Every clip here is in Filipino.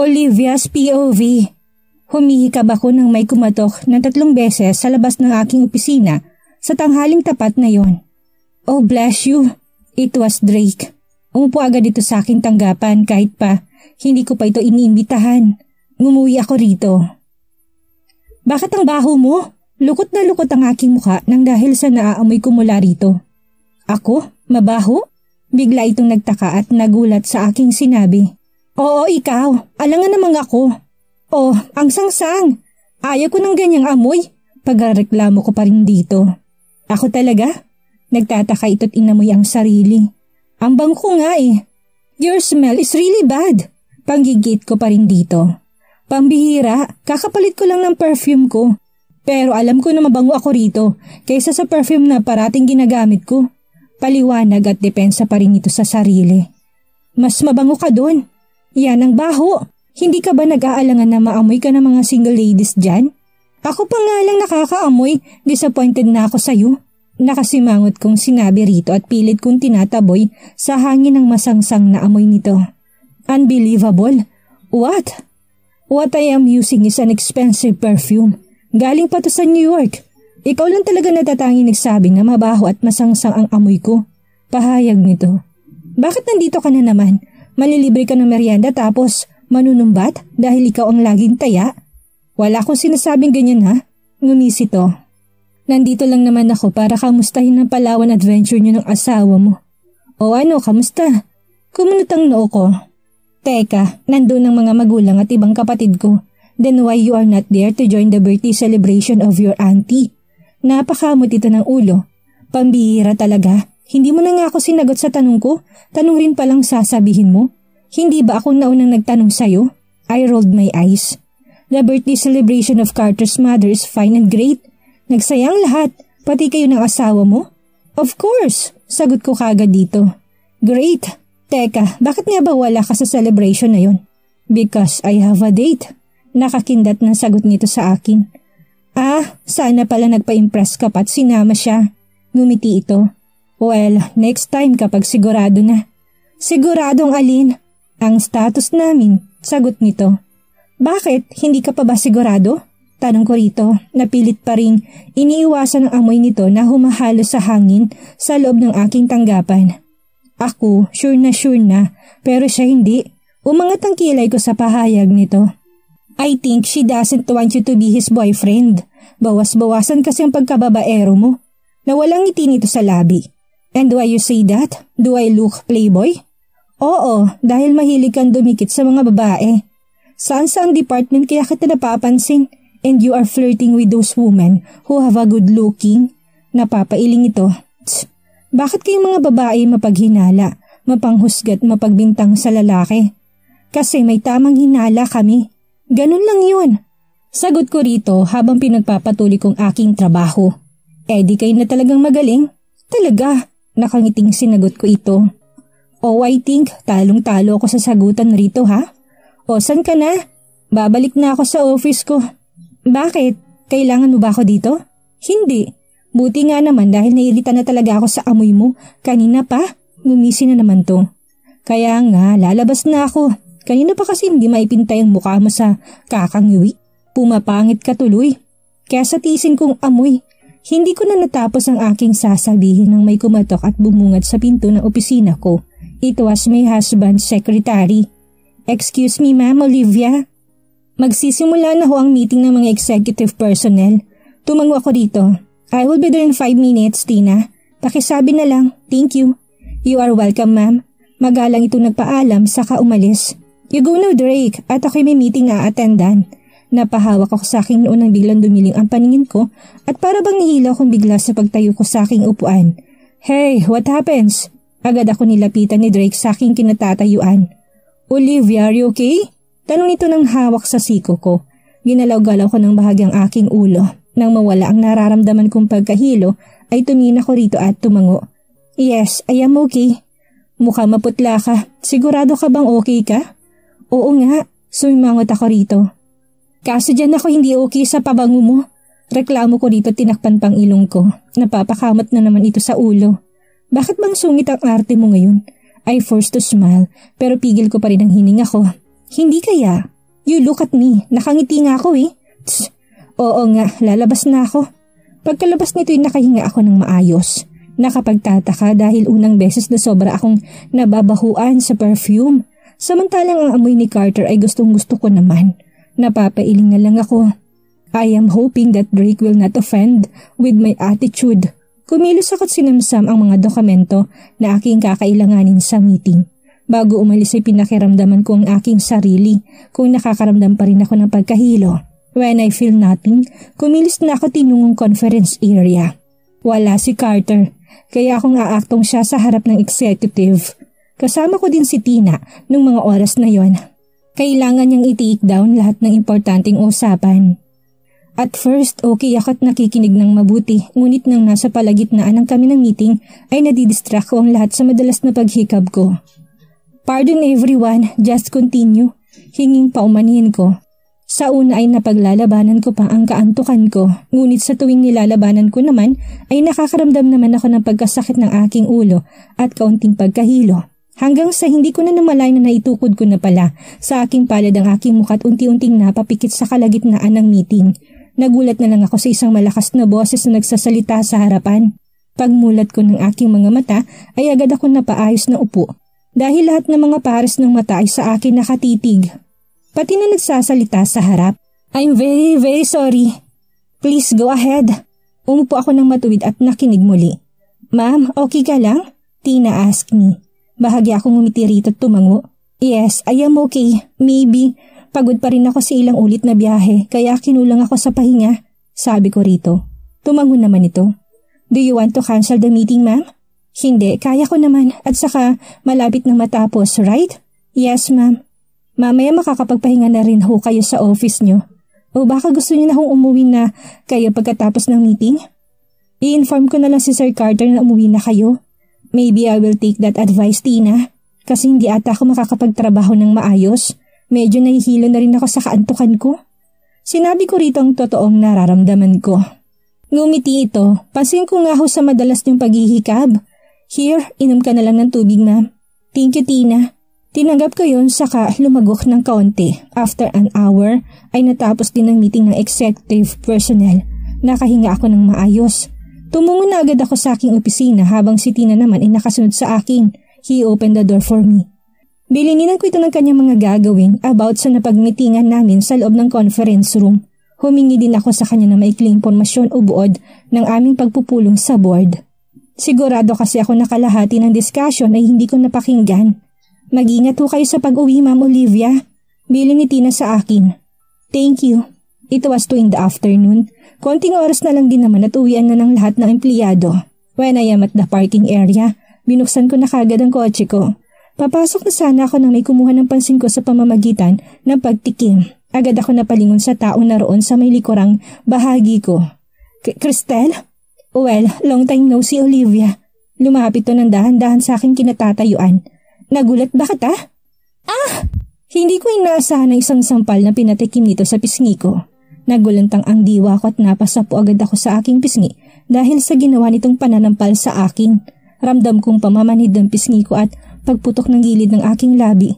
Olivia's POV. Humihikab ako nang may kumatok ng 3 beses sa labas ng aking opisina sa tanghaling tapat na yon. Oh bless you, it was Drake. Umupo agad dito sa aking tanggapan kahit pa hindi ko pa ito iniimbitahan. Ngumuwi ako rito. Bakit ang baho mo? Lukot na lukot ang aking mukha nang dahil sa naaamoy ko mula rito. Ako? Mabaho? Bigla itong nagtaka at nagulat sa aking sinabi. Oo, ikaw. Alangan namang ako. Oh, ang sangsang. Ayaw ko ng ganyang amoy. Pagreklamo ko pa rin dito. Ako talaga? Nagtataka ito't inamoy ang sarili. Ang bango ko nga eh. Your smell is really bad. Panggigit ko pa rin dito. Pambihira, kakapalit ko lang ng perfume ko. Pero alam ko na mabango ako rito kaysa sa perfume na parating ginagamit ko. Paliwanag at depensa pa rin ito sa sarili. Mas mabango ka doon. Yan ang baho. Hindi ka ba nag-aalangan na maamoy ka ng mga single ladies dyan? Ako pa nga lang nakakaamoy, disappointed na ako sa'yo. Nakasimangot kong sinabi rito at pilit kong tinataboy sa hangin ng masangsang na amoy nito. Unbelievable. What? What I am using is an expensive perfume. Galing pa to sa New York. Ikaw lang talaga natatangi nagsabi na mabaho at masangsang ang amoy ko. Pahayag nito. Bakit nandito ka na naman? Malilibre ka ng merienda tapos manunumbat dahil ikaw ang laging taya? Wala akong sinasabing ganyan ha? Ngumisi to. Nandito lang naman ako para kamustahin ang Palawan adventure niyo ng asawa mo. O ano, kamusta? Kumunot ang noo ko. Teka, nandun ang mga magulang at ibang kapatid ko. Then why you are not there to join the birthday celebration of your auntie? Napakamot ito ng ulo. Pambihira talaga. Hindi mo na nga ako sinagot sa tanong ko. Tanong rin palang sasabihin mo. Hindi ba ako naunang nagtanong sa'yo? I rolled my eyes. The birthday celebration of Carter's mother is fine and great. Nagsayang lahat, pati kayo ng asawa mo? Of course, sagot ko kagad dito. Great. Teka, bakit nga ba wala ka sa celebration na yon? Because I have a date. Nakakindat ng sagot nito sa akin. Ah, sana pala nagpa-impress ka pa't sinama siya. Ngumiti ito. Well, next time kapag sigurado na. Siguradong alin? Ang status namin, sagot nito. Bakit? Hindi ka pa ba sigurado? Tanong ko rito, napilit pa rin iniiwasan ang amoy nito na humahalo sa hangin sa loob ng aking tanggapan. Ako, sure na, pero siya hindi. Umangat ang kilay ko sa pahayag nito. I think she doesn't want you to be his boyfriend. Bawas-bawasan kasi ang pagkababaero mo. Nawalang ngiti nito sa labi. And why you say that? Do I look playboy? Oo, dahil mahilig kang dumikit sa mga babae. Saan-saang department kaya kita napapansin? And you are flirting with those women who have a good looking? Napapailing ito. Tsk, bakit kayong mga babae mapaghinala, mapanghusgat, mapagbintang sa lalaki? Kasi may tamang hinala kami. Ganun lang yun. Sagot ko rito habang pinagpapatuloy kong aking trabaho. Di kayo na talagang magaling? Talaga, nakangiting sinagot ko ito. Oh, I think talong-talo ako sa sagutan rito ha? O, saan ka na? Babalik na ako sa office ko. Bakit? Kailangan mo ba ako dito? Hindi. Buti nga naman dahil nairita na talaga ako sa amoy mo. Kanina pa, ngumisi na naman to. Kaya nga, lalabas na ako. Kanina pa kasi hindi maipintay ang mukha mo sa kakangiwi. Pumapangit ka tuloy. Kaya sa tiisin kong amoy, hindi ko na natapos ang aking sasabihin nang may kumatok at bumungad sa pinto ng opisina ko. It was my husband's secretary. Excuse me, Ma'am Olivia. Magsisimula na ho ang meeting ng mga executive personnel. Tumango ako dito. I will be there in 5 minutes, Tina. Pakisabi na lang. Thank you. You are welcome, ma'am. Magalang itong nagpaalam saka umalis. You go now, Drake, at ako'y may meeting na attendan. Napahawak ako sa aking noon nang biglang dumiling ang paningin ko at para bang nihila akong bigla sa pagtayo ko sa aking upuan. Hey, what happens? Agad ako nilapitan ni Drake sa aking kinatatayuan. Olivia, are you okay? Tanong nito ng hawak sa siko ko. Ginalaw-galaw ko ng bahagyang aking ulo. Nang mawala ang nararamdaman kong pagkahilo, ay tumingin ako rito at tumango. Yes, I am okay. Mukha maputla ka. Sigurado ka bang okay ka? Oo nga, sumimangot ako rito. Kaso dyan ako hindi okay sa pabango mo. Reklamo ko rito tinakpan pang ilong ko. Napapakamot na naman ito sa ulo. Bakit bang sungit ang arte mo ngayon? I forced to smile pero pigil ko pa rin ang hininga ko. Hindi kaya? You look at me. Nakangiti nga ako eh. Tss, oo nga, lalabas na ako. Pagkalabas nito'y nakahinga ako ng maayos. Nakapagtataka dahil unang beses na sobra akong nababahuan sa perfume. Samantalang ang amoy ni Carter ay gustong-gusto ko naman. Napapailing na lang ako. I am hoping that Drake will not offend with my attitude. Kumilos ako't sinamsam ang mga dokumento na aking kakailanganin sa meeting. Bago umalis ay pinakiramdaman ko ang aking sarili kung nakakaramdam pa rin ako ng pagkahilo. When I feel nothing, kumilos na ako tinungong conference area. Wala si Carter, kaya akong aaktong siya sa harap ng executive. Kasama ko din si Tina nung mga oras na yon. Kailangan niyang i-take down lahat ng importanteng usapan. At first, okay ako't nakikinig ng mabuti, ngunit nang nasa palagitnaan ng kami ng meeting ay nadidistract ko ang lahat sa madalas na paghikab ko. Pardon everyone, just continue. Hinging paumanihin ko. Sa una ay napaglalabanan ko pa ang kaantukan ko, ngunit sa tuwing nilalabanan ko naman ay nakakaramdam naman ako ng pagkasakit ng aking ulo at kaunting pagkahilo. Hanggang sa hindi ko na namalay na naitukod ko na pala sa aking palad ang aking mukha at unti-unting napapikit sa kalagitnaan ng meeting. Nagulat na lang ako sa isang malakas na boses na nagsasalita sa harapan. Pagmulat ko ng aking mga mata ay agad ako napaayos na upo dahil lahat ng mga pares ng mata ay sa akin nakatitig. Pati na nagsasalita sa harap. I'm very, very sorry. Please go ahead. Umupo ako ng matuwid at nakinig muli. Ma'am, okay ka lang? Tina asked me. Bahagi akong ngumiti rito at tumango. Yes, I am okay. Maybe. Pagod pa rin ako sa ilang ulit na biyahe kaya kinulang ako sa pahinga. Sabi ko rito. Tumango naman ito. Do you want to cancel the meeting, ma'am? Hindi, kaya ko naman at saka malapit na matapos, right? Yes, ma'am. Mamaya makakapagpahinga na rin ho kayo sa office nyo. O baka gusto niyo na hong umuwi na kayo pagkatapos ng meeting? I-inform ko na lang si Sir Carter na umuwi na kayo. Maybe I will take that advice, Tina. Kasi hindi ata ako makakapagtrabaho ng maayos. Medyo nahihilo na rin ako sa kaantukan ko. Sinabi ko rito ang totoong nararamdaman ko. Ngumiti ito. Pansin ko nga ho sa madalas niyong paghihikab. Here, inom ka na lang ng tubig, ma'am. Thank you, Tina. Tinanggap ko yun saka lumagok ng kaunti. After an hour, ay natapos din ang meeting ng executive personnel. Nakahinga ako ng maayos. Tumungo na agad ako sa aking opisina habang si Tina naman ay nakasunod sa akin. He opened the door for me. Bilininan ko ito ng kanyang mga gagawin about sa napagmitingan namin sa loob ng conference room. Humingi din ako sa kanya ng maikling impormasyon o buod ng aming pagpupulong sa board. Sigurado kasi ako nakalahati ng discussion ay hindi ko napakinggan. Mag-ingat ho kayo sa pag-uwi, Ma'am Olivia. Bilin ni Tina sa akin. Thank you. It was 2 in the afternoon. Konting oras na lang din naman at uwian na ng lahat ng empleyado. When I am at the parking area, binuksan ko na kagad ang kotse ko. Papasok na sana ako nang may kumuha ng pansin ko sa pamamagitan ng pagtikim. Agad ako napalingon sa taong naroon sa may likurang bahagi ko. Cristel? Well, long time no see, Olivia. Lumapit to ng dahan-dahan sa aking kinatatayuan. Nagulat ba kita? Ah! Hindi ko inaasahan na isang sampal na pinatikim nito sa pisngi ko. Nagulantang ang diwa ko at napasapo agad ako sa aking pisngi dahil sa ginawa nitong pananampal sa akin. Ramdam kong pamamanhid ng pisngi ko at pagputok ng gilid ng aking labi.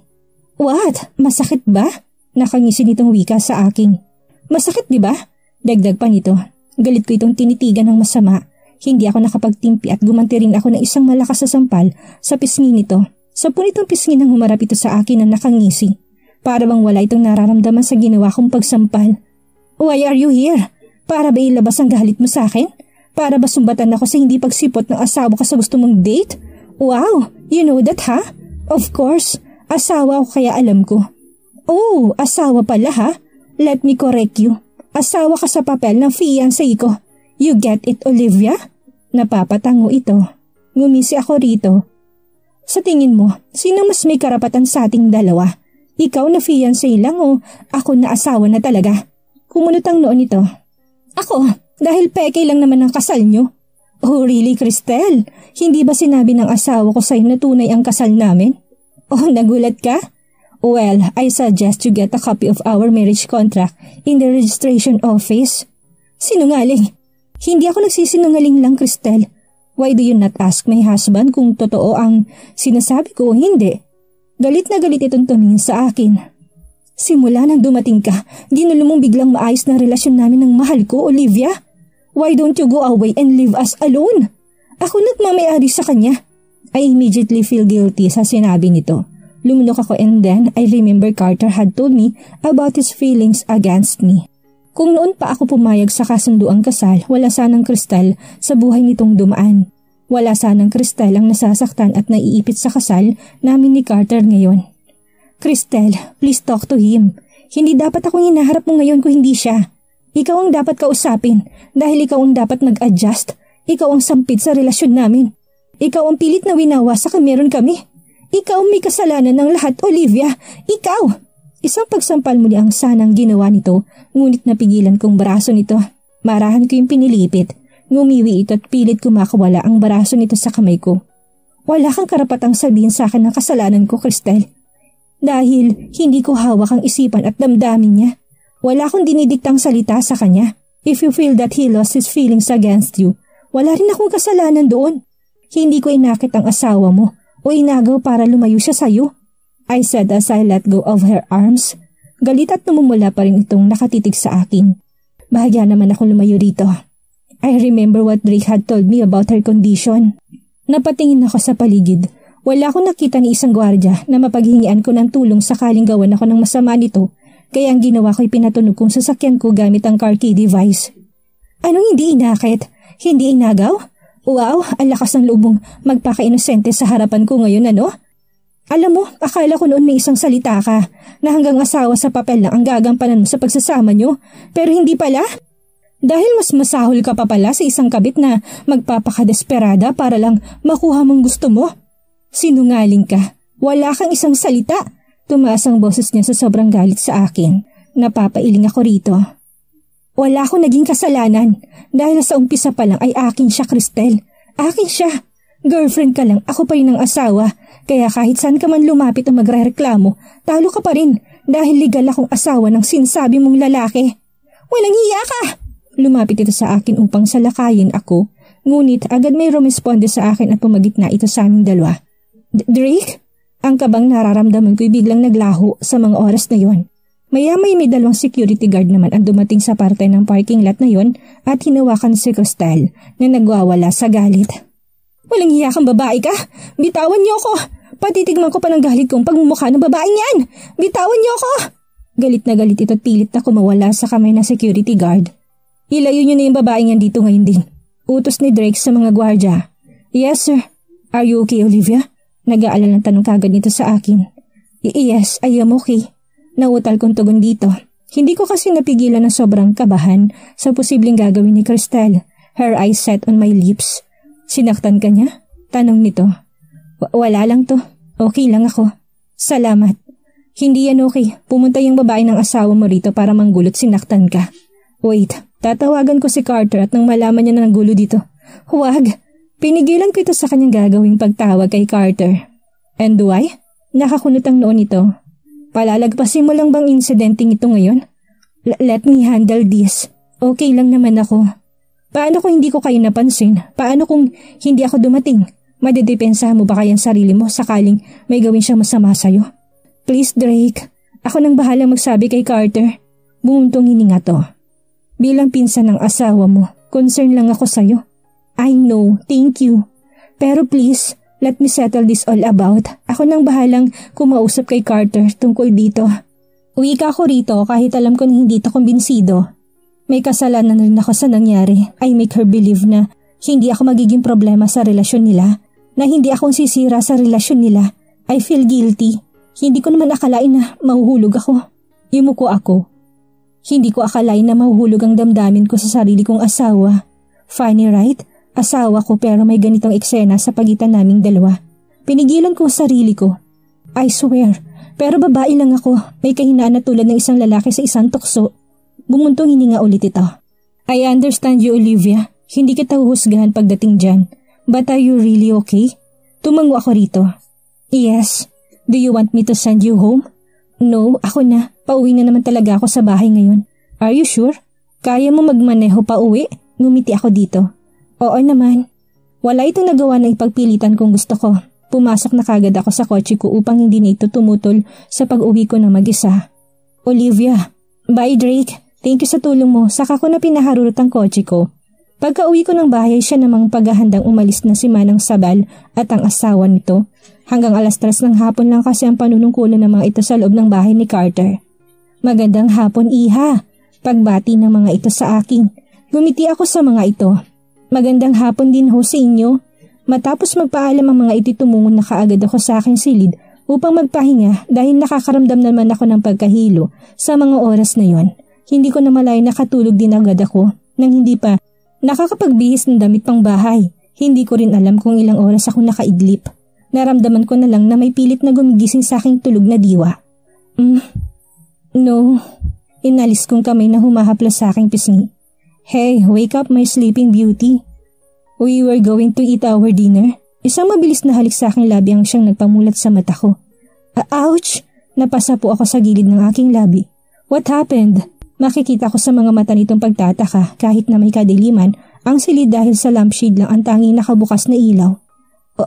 What? Masakit ba? Nakangisi nitong wika sa akin. Masakit di ba? Dagdag pa nito. Galit ko itong tinitigan ng masama. Hindi ako nakapagtimpi at gumanti rin ako ng isang malakas na sampal sa pisngi nito. Sa punitong pisngi nang humarap ito sa akin na nakangisi. Para bang wala itong nararamdaman sa ginawa kong pagsampal. Why are you here? Para ba ilabas ang galit mo sa akin? Para ba sumbatan ako sa hindi pagsipot ng asawa ko sa gusto mong date? Wow, you know that ha? Of course, asawa ko kaya alam ko. Oh, asawa pala ha? Let me correct you. Asawa ka sa papel ng fiancé ko. You get it, Olivia? Napapatango ito. Ngumisi ako rito. Sa tingin mo, sino mas may karapatan sa ating dalawa? Ikaw na fiancé lang o ako na asawa na talaga? Kumunot ang noon ito. Ako, dahil peke lang naman ang kasal nyo. Oh really, Cristel? Hindi ba sinabi ng asawa ko sa'yo na tunay ang kasal namin? Oh, nagulat ka? Well, I suggest you get a copy of our marriage contract in the registration office. Sinungaling. Hindi ako nagsisinungaling lang, Cristel. Why do you not ask my husband kung totoo ang sinasabi ko o hindi? Galit na galit itong tumingin sa akin. Simula nang dumating ka, ginulo mong biglang maayos na relasyon namin ng mahal ko, Olivia. Why don't you go away and leave us alone? Ako nagmamayari sa kanya. I immediately feel guilty sa sinabi nito. Lumunok ako and then I remember Carter had told me about his feelings against me. Kung noon pa ako pumayag sa kasunduang kasal, wala sanang kristal sa buhay nitong dumaan. Wala sanang kristal ang nasasaktan at naiipit sa kasal namin ni Carter ngayon. Cristel, please talk to him. Hindi dapat akong hinaharap mo ngayon kung hindi siya. Ikaw ang dapat kausapin dahil ikaw ang dapat mag-adjust. Ikaw ang sampid sa relasyon namin. Ikaw ang pilit na winawasak ang meron kami. Ikaw ang may kasalanan ng lahat, Olivia. Ikaw! Isang pagsampal muli ang sanang ginawa nito, ngunit napigilan kong braso nito. Marahan ko yung pinilipit. Ngumiwi ito at pilit kumakawala ang braso nito sa kamay ko. Wala kang karapatang sabihin sa akin ng kasalanan ko, Cristel. Dahil hindi ko hawak ang isipan at damdamin niya. Wala akong dinidiktang salita sa kanya. If you feel that he lost his feelings against you, wala rin akong kasalanan doon. Hindi ko inakit ang asawa mo o inagaw para lumayo siya sa'yo. I said as I let go of her arms. Galit at namumula pa rin itong nakatitig sa akin. Bahagya naman ako lumayo rito. I remember what Drake had told me about her condition. Napatingin ako sa paligid. Wala akong nakita ni isang gwardya na mapaghingian ko ng tulong sakaling gawan ako ng masama nito, kaya ang ginawa ko'y pinatunog kong sasakyan ko gamit ang car key device. Anong hindi inakit? Hindi inagaw? Wow, ang lakas ng loob mong magpaka-inosente sa harapan ko ngayon, ano? Alam mo, akala ko noon may isang salita ka na hanggang asawa sa papel lang ang gagampanan mo sa pagsasama nyo, pero hindi pala? Dahil mas masahol ka pa pala sa isang kabit na magpapakadesperada para lang makuha mong gusto mo. Sinungaling ka. Wala kang isang salita. Tumaas ang boses niya sa sobrang galit sa akin. Napapailing ako rito. Wala akong naging kasalanan. Dahil sa umpisa pa lang ay akin siya, Cristel. Akin siya. Girlfriend ka lang, ako pa rin ang asawa. Kaya kahit saan ka man lumapit o magre-reklamo, talo ka pa rin. Dahil legal akong asawa ng sinasabi mong lalaki. Walang hiya ka! Lumapit ito sa akin upang salakayin ako. Ngunit agad may rumesponde sa akin at pumagitna ito sa aming dalawa. Drake? Ang kabang nararamdaman ko'y biglang naglaho sa mga oras na yon. Maya-may may dalawang security guard naman ang dumating sa parte ng parking lot na yon at hinawakan si Cristel na nagwawala sa galit. Walang hiya kang babae ka! Bitawan niyo ako! Patitigman ko pa ng galit kong pagmumukha ng babaeng yan! Bitawan niyo ako! Galit na galit ito at pilit na kumawala sa kamay ng security guard. Ilayo niyo na yung babaeng yan dito ngayon din. Utos ni Drake sa mga gwardya. Yes sir. Are you okay, Olivia? Nag-aalala ng tanong kagad nito sa akin. Yes, I am okay. Nautal kong tugon dito. Hindi ko kasi napigilan ng sobrang kabahan sa posibleng gagawin ni Cristel. Her eyes set on my lips. Sinaktan ka niya? Tanong nito. Wala lang to. Okay lang ako. Salamat. Hindi yan okay. Pumunta yung babae ng asawa mo rito para manggulot sinaktan ka. Wait, tatawagan ko si Carter at nang malaman niya na nanggulo dito. Huwag. Pinigilan ko ito sa kanyang gagawing pagtawag kay Carter. And why? Nakakunot ang noon ito. Palalagpasin mo lang bang insidenteng ito ngayon? Let me handle this. Okay lang naman ako. Paano kung hindi ko kayo napansin? Paano kung hindi ako dumating? Madedepensahan mo ba kayang sarili mo sakaling may gawin siyang masama sa'yo? Please Drake, ako nang bahalang magsabi kay Carter. Bumuntong hininga to. Bilang pinsan ng asawa mo, concern lang ako sa'yo. I know, thank you. Pero please, let me settle this all about. Ako nang bahalang kumausap kay Carter tungkol dito. Uwi ka ako rito kahit alam ko na hindi ito kumbinsido. May kasalanan rin ako sa nangyari. I make her believe na hindi ako magiging problema sa relasyon nila. Na hindi akong sisira sa relasyon nila. I feel guilty. Hindi ko naman akalain na mahuhulog ako. Yumuko ako. Hindi ko akalain na mahuhulog ang damdamin ko sa sarili kong asawa. Funny right? Asawa ko pero may ganitong eksena sa pagitan naming dalawa. Pinigilan ko ang sarili ko. I swear, pero babae lang ako. May kahinaan na tulad ng isang lalaki sa isang tukso. Bumuntong hininga ulit ito. I understand you, Olivia. Hindi kita huhusgahan pagdating dyan. But are you really okay? Tumango ako rito. Yes. Do you want me to send you home? No, ako na. Pauwi na naman talaga ako sa bahay ngayon. Are you sure? Kaya mo magmaneho pa uwi? Ngumiti ako dito. Oo naman. Wala itong nagawa na ipagpilitan kung gusto ko. Pumasok na kagad ako sa kotse ko upang hindi na ito tumutol sa pag-uwi ko na mag-isa. Olivia, bye Drake. Thank you sa tulong mo. Saka ko na pinaharurot ang kotse ko. Pagka-uwi ko ng bahay, siya namang paghahandang umalis na si Manang Sabal at ang asawa nito. Hanggang 3:00 ng hapon lang kasi ang panunungkulan ng mga ito sa loob ng bahay ni Carter. Magandang hapon, Iha. Pagbati ng mga ito sa akin. Gumiti ako sa mga ito. Magandang hapon din ho sa inyo. Matapos magpaalam ang mga ito, tumungon na kaagad ako sa aking silid upang magpahinga dahil nakakaramdam naman ako ng pagkahilo sa mga oras na yon. Hindi ko na malay nakatulog din agad ako nang hindi pa nakakapagbihis ng damit pang bahay. Hindi ko rin alam kung ilang oras ako nakaidlip. Naramdaman ko na lang na may pilit na gumigising sa aking tulog na diwa. No. Inalis kong kamay na humahaplas sa aking pisngi. Hey, wake up my sleeping beauty. We were going to eat our dinner. Isang mabilis na halik sa aking labi ang siyang nagpamulat sa mata ko. Ouch! Napasa po ako sa gilid ng aking labi. What happened? Makikita ko sa mga mata nitong pagtataka kahit na may kadiliman, ang silid dahil sa lampshade lang ang tanging nakabukas na ilaw.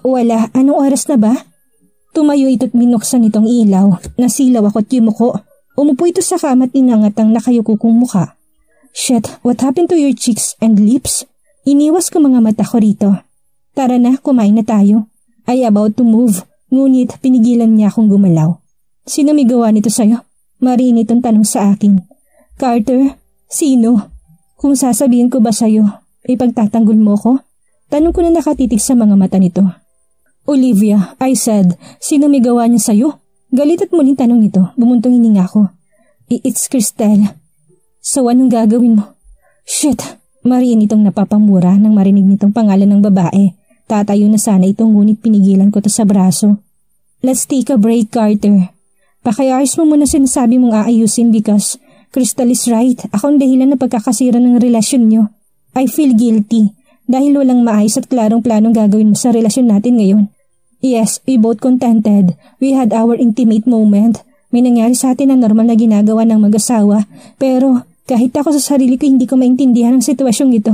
Wala, anong oras na ba? Tumayo ito't binuksan itong ilaw. Nasilaw ako't yumuko. Umupo ito sa kama at inangat ang nakayuko kong mukha. Shit, what happened to your cheeks and lips? Iniwas ko mga mata ko rito. Tara na, kumain na tayo. I about to move, ngunit pinigilan niya akong gumalaw. Sino may gawa nito sa'yo? Mariin itong tanong sa akin. Carter, sino? Kung sasabihin ko ba sa'yo, ipagtatanggol mo ko? Tanong ko na nakatitig sa mga mata nito. Olivia, I said, sino may gawa niya sa'yo? Galit at muling tanong ito, bumuntong hininga ko. It's Cristel. So anong gagawin mo? Shit, mariin itong napapamura nang marinig nitong pangalan ng babae. Tatayo na sana itong ngunit pinigilan ko to sa braso. Let's take a break, Carter. Pakiayos mo muna sinasabi mong aayusin because Crystal is right. Ako ang dahilan na pagkakasira ng relasyon nyo. I feel guilty dahil walang maayos at klarong planong gagawin mo sa relasyon natin ngayon. Yes, we both contented. We had our intimate moment. May nangyari sa atin na normal na ginagawa ng mag-asawa. Pero kahit ako sa sarili ko hindi ko maintindihan ang sitwasyong ito.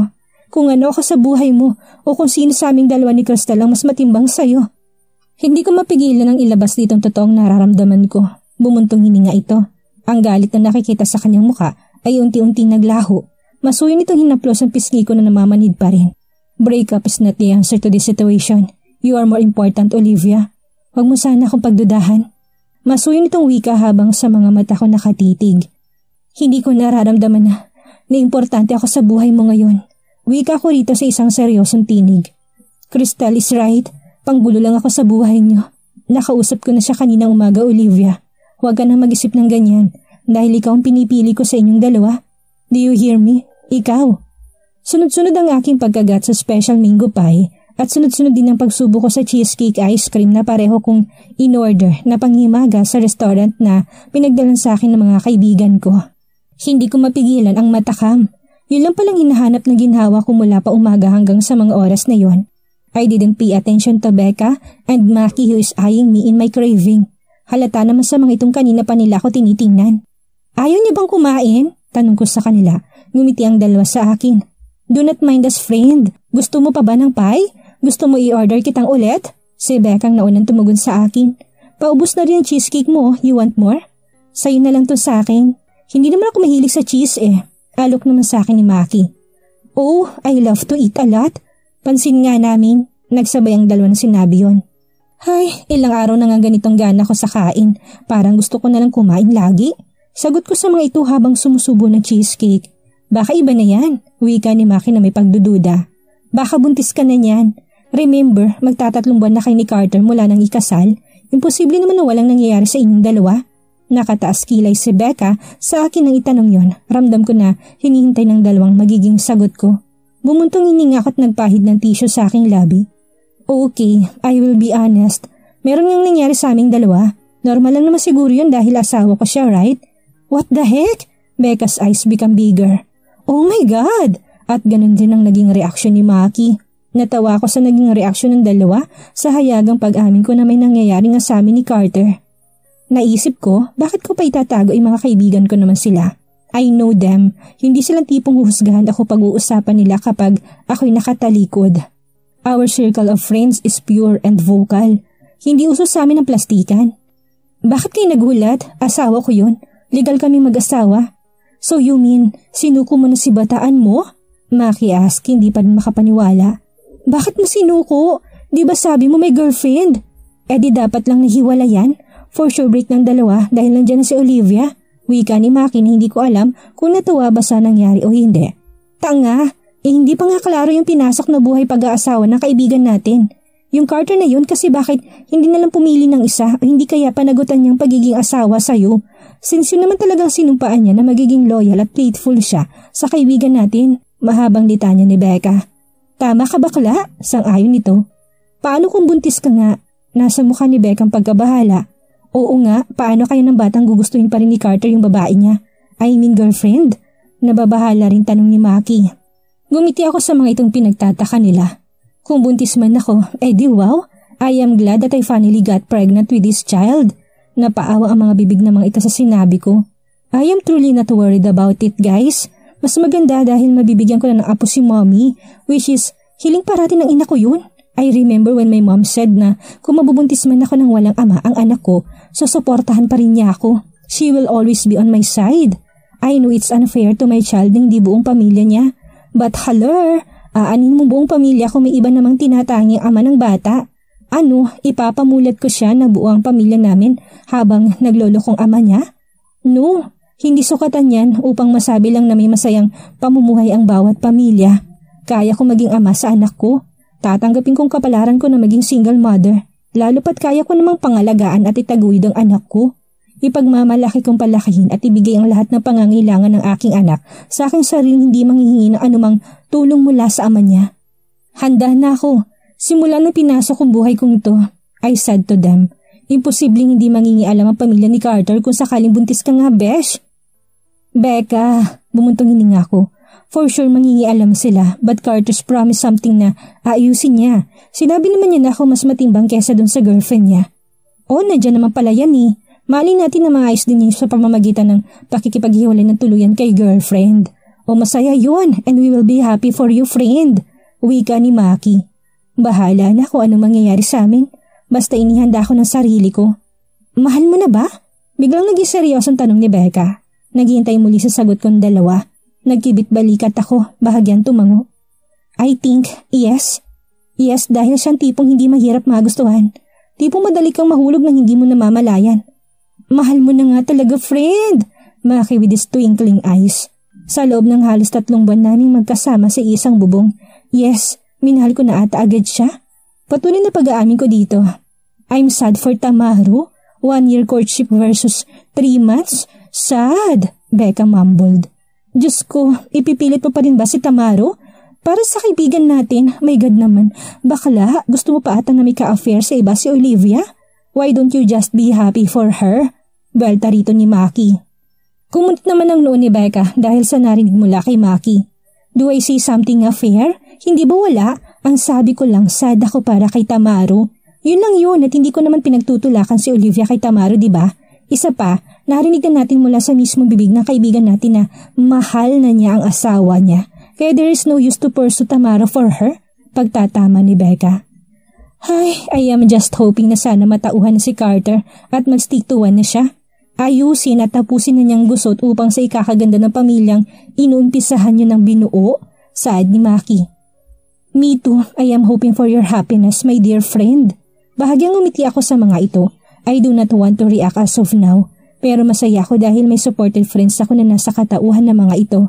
Kung ano ako sa buhay mo o kung sino sa aming dalawa ni Crystal ang mas matimbang sa'yo. Hindi ko mapigilan ang ilabas ditong totoong nararamdaman ko. Bumuntong hininga ito. Ang galit na nakikita sa kanyang muka ay unti-unting naglaho. Masuyo nitong hinaplos ang pisngi ko na namamanid pa rin. Breakup is not the answer to this situation. You are more important, Olivia. Huwag mo sana akong pagdudahan. Masuyo nitong wika habang sa mga mata ko nakatitig. Hindi ko nararamdaman na importante ako sa buhay mo ngayon. Wika ko rito sa isang seryosong tinig. Crystal is right. Panggulo lang ako sa buhay niyo. Nakausap ko na siya kaninang umaga, Olivia. Huwag ka na mag-isip ng ganyan dahil ikaw ang pinipili ko sa inyong dalawa. Do you hear me? Ikaw. Sunod-sunod ang aking pagkagat sa special mango pie at sunod-sunod din ang pagsubo ko sa cheesecake ice cream na pareho kong in-order na panghimaga sa restaurant na pinagdalan sa akin ng mga kaibigan ko. Hindi ko mapigilan ang matakam. Yun lang palang hinahanap na ginhawa ko mula pa umaga hanggang sa mga oras na yon. I didn't pay attention to Becca and Maki who is eyeing me in my craving. Halata naman sa mga itong kanina pa nila ako tinitingnan. Ayaw niya bang kumain? Tanong ko sa kanila. Ngumiti ang dalawa sa akin. Do not mind us, friend. Gusto mo pa ba ng pie? Gusto mo i-order kitang ulit? Si Becca ang naunang tumugon sa akin. Paubos na rin ang cheesecake mo. You want more? Sa'yo na lang to sa akin. Hindi naman ako mahilig sa cheese eh. Alok naman sa akin ni Maki. Oh, I love to eat a lot. Pansin nga namin. Nagsabay ang dalawa na sinabi yon. Ay, ilang araw na nga ganitong gana ko sa kain. Parang gusto ko na lang kumain lagi. Sagot ko sa mga ito habang sumusubo ng cheesecake. Baka iba na yan, wika ni Maki na may pagdududa. Baka buntis ka na niyan. Remember, magtatatlong buwan na kayo ni Carter mula nang ikasal. Imposible naman na walang nangyayari sa inyong dalawa. Nakataas kilay si Becca sa akin nang itanong yon. Ramdam ko na hinihintay ng dalawang magiging sagot ko. Bumuntong hininga ko't nagpahid ng tissue sa aking labi. Okay, I will be honest. Meron ngang nangyari sa aming dalawa. Normal lang naman siguro yun dahil asawa ko siya, right? What the heck? Becca's eyes become bigger. Oh my God! At ganun din ang naging reaksyon ni Maki. Natawa ako sa naging reaksyon ng dalawa sa hayagang pag-amin ko na may nangyayari nga sa amin ni Carter. Naisip ko, bakit ko pa itatago ay mga kaibigan ko naman sila? I know them. Hindi silang tipong huhusgahan ako pag-uusapan nila kapag ako'y nakatalikod. Our circle of friends is pure and vocal. Hindi uso sa amin ang plastikan. Bakit kayo nagulat? Asawa ko yun. Legal kami mag-asawa. So you mean, sinuko mo na si bataan mo? Maki ask, hindi pa rin makapaniwala. Bakit mo sinuko? Di ba sabi mo may girlfriend? Di dapat lang nahiwalayan. For sure break ng dalawa dahil nandiyan na si Olivia. Wika ni Maki na hindi ko alam kung natuwa ba sa nangyari o hindi. Tanga, hindi pa nga klaro yung pinasok na buhay pag-aasawa ng kaibigan natin. Yung Carter na yun kasi bakit hindi nalang pumili ng isa o hindi kaya panagutan niyang pagiging asawa sa'yo? Since yun naman talagang sinumpaan niya na magiging loyal at faithful siya sa kaibigan natin. Mahabang litanya ni Becca. Tama ka bakla? Sang-ayon nito. Paano kung buntis ka nga? Nasa mukha ni Becca ang pagkabahala. Oo nga, paano kaya ng batang gugustuhin pa rin ni Carter yung babae niya? I mean girlfriend? Nababahala rin tanong ni Maki. Gumiti ako sa mga itong pinagtataka nila. Kung buntis man ako, di wow, I am glad that I finally got pregnant with this child. Napaawa ang mga bibig ng mga ito sa sinabi ko. I am truly not worried about it guys. Mas maganda dahil mabibigyan ko na ng apo si mommy, which is hiling parati ng ina ko yun. I remember when my mom said na kung mabubuntis man ako ng walang ama ang anak ko, susuportahan pa rin niya ako. She will always be on my side. I know it's unfair to my child ng di buong pamilya niya. But haler, aanin mo buong pamilya kung may iba namang tinatanging ama ng bata. Ano, ipapamulat ko siya na buo ang pamilya namin habang naglolo kong ama niya? No, hindi sukatan yan upang masabi lang na may masayang pamumuhay ang bawat pamilya. Kaya ko maging ama sa anak ko. Tatanggapin kong kapalaran ko na maging single mother. Lalo pat kaya ko namang pangalagaan at itaguyod ang anak ko. Ipagmamalaki kong palakihin at ibigay ang lahat ng pangangailangan ng aking anak sa aking sariling hindi manghihingi ng anumang tulong mula sa ama niya. Handa na ako. Simula nung pinasok kong buhay kong ito, I said to them, imposibleng hindi mangingialam ang pamilya ni Carter kung sakaling buntis ka nga, besh. Becca, bumuntong hininga ko. For sure mangingialam sila, but Carter's promised something na aayusin niya. Sinabi naman niya na ako mas matimbang kesa dun sa girlfriend niya. Nandiyan naman pala yan eh. Mali natin na maayos din niya sa pamamagitan ng pakikipaghiwalay ng tuluyan kay girlfriend. Masaya yun, and we will be happy for you, friend. Wika ni Maki. Bahala na kung anong mangyayari sa amin. Basta inihanda ko ng sarili ko. Mahal mo na ba? Biglang naging seryosong tanong ni Becca. Naghihintay muli sa sagot kong dalawa. Nagkibit balikat ako, bahagyan tumango. I think, yes. Yes, dahil siyang tipong hindi mahirap magustuhan. Tipong madali kang mahulog nang hindi mo namamalayan. Mahal mo na nga talaga, friend. Maki with his twinkling eyes. Sa loob ng halos 3 buwan naming magkasama sa isang bubong. Yes, minahal ko na ata agad siya. Patuloy na pag-aamin ko dito. I'm sad for Tamaru. 1 year courtship versus 3 months. Sad, Becca mumbled. Diyos ko, ipipilit mo pa rin ba si Tamaru? Para sa kaibigan natin, my God naman. Bakla, gusto mo pa ata na may ka-affair sa iba si Olivia? Why don't you just be happy for her? Belta rito ni Maki. Kumunit naman ang noon ni Becca dahil sa narinig mula kay Maki. Do I say something affair? Hindi ba wala? Ang sabi ko lang, sad ako para kay Tamaru. Yun lang yun at hindi ko naman pinagtutulakan si Olivia kay Tamaru, diba? Isa pa, narinig na natin mula sa mismong bibig ng kaibigan natin na mahal na niya ang asawa niya. Kaya there is no use to pursue Tamaru for her. Pagtatama ni Becca. Ay, I am just hoping na sana matauhan na si Carter at mag-stick to one na siya. Ayusin at tapusin na niyang gusot upang sa ikakaganda ng pamilyang inuumpisahan niyo ng binuo. Saad ni Maki. Me too, I am hoping for your happiness, my dear friend. Bahagyang umiti ako sa mga ito. I do not want to react as of now, pero masaya ako dahil may supported friends ako na nasa katauhan ng mga ito.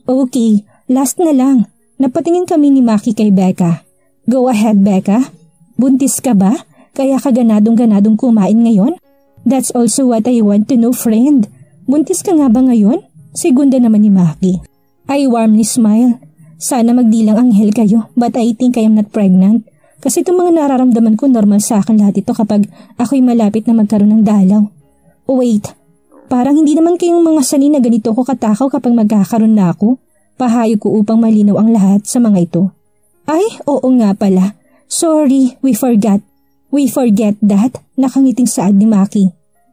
Okay, last na lang. Napatingin kami ni Maki kay Becca. Go ahead, Becca. Buntis ka ba? Kaya ka ganadong-ganadong kumain ngayon? That's also what I want to know, friend. Buntis ka nga ba ngayon? Segunda naman ni Maki. I warmly smile. Sana magdilang anghel kayo, but I think I am not pregnant. Kasi itong mga nararamdaman ko normal sa akin lahat ito kapag ako'y malapit na magkaroon ng dalaw. Wait, parang hindi naman kayong mga sanay na ganito ko katakaw kapag magkakaroon na ako. Pahayo ko upang malinaw ang lahat sa mga ito. Ay, oo nga pala. Sorry, we forgot. We forget that. Nakangiting saad ni Maki.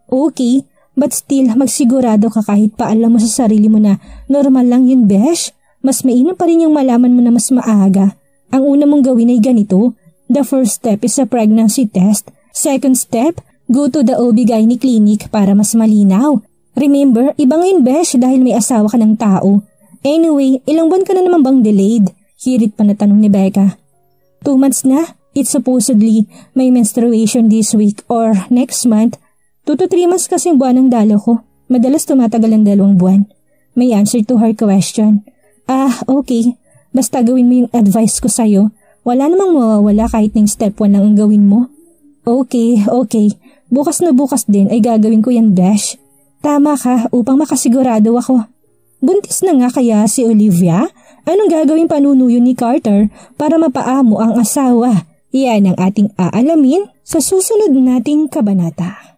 Okay, but still magsigurado ka kahit paalam mo sa sarili mo na normal lang yun, besh. Mas mainam pa rin yung malaman mo na mas maaga. Ang una mong gawin ay ganito. The first step is a pregnancy test. Second step, go to the OB-GYN clinic para mas malinaw. Remember, iba ngayon besh dahil may asawa ka ng tao. Anyway, ilang buwan ka na naman bang delayed? Hirit pa na tanong ni Becca. 2 months na? It's supposedly may menstruation this week or next month. 2 to 3 months kasing buwan ng dalo ko. Madalas tumatagal ang 2 buwan. May answer to her question. Okay. Basta gawin mo yung advice ko sa'yo. Wala namang mawawala kahit ng step 1 lang ang gawin mo. Okay. Bukas na bukas din ay gagawin ko yan, Dash. Tama ka upang makasigurado ako. Buntis na nga kaya si Olivia? Anong gagawing panunuyo ni Carter para mapaamo ang asawa? Yan ang ating aalamin sa susunod nating kabanata.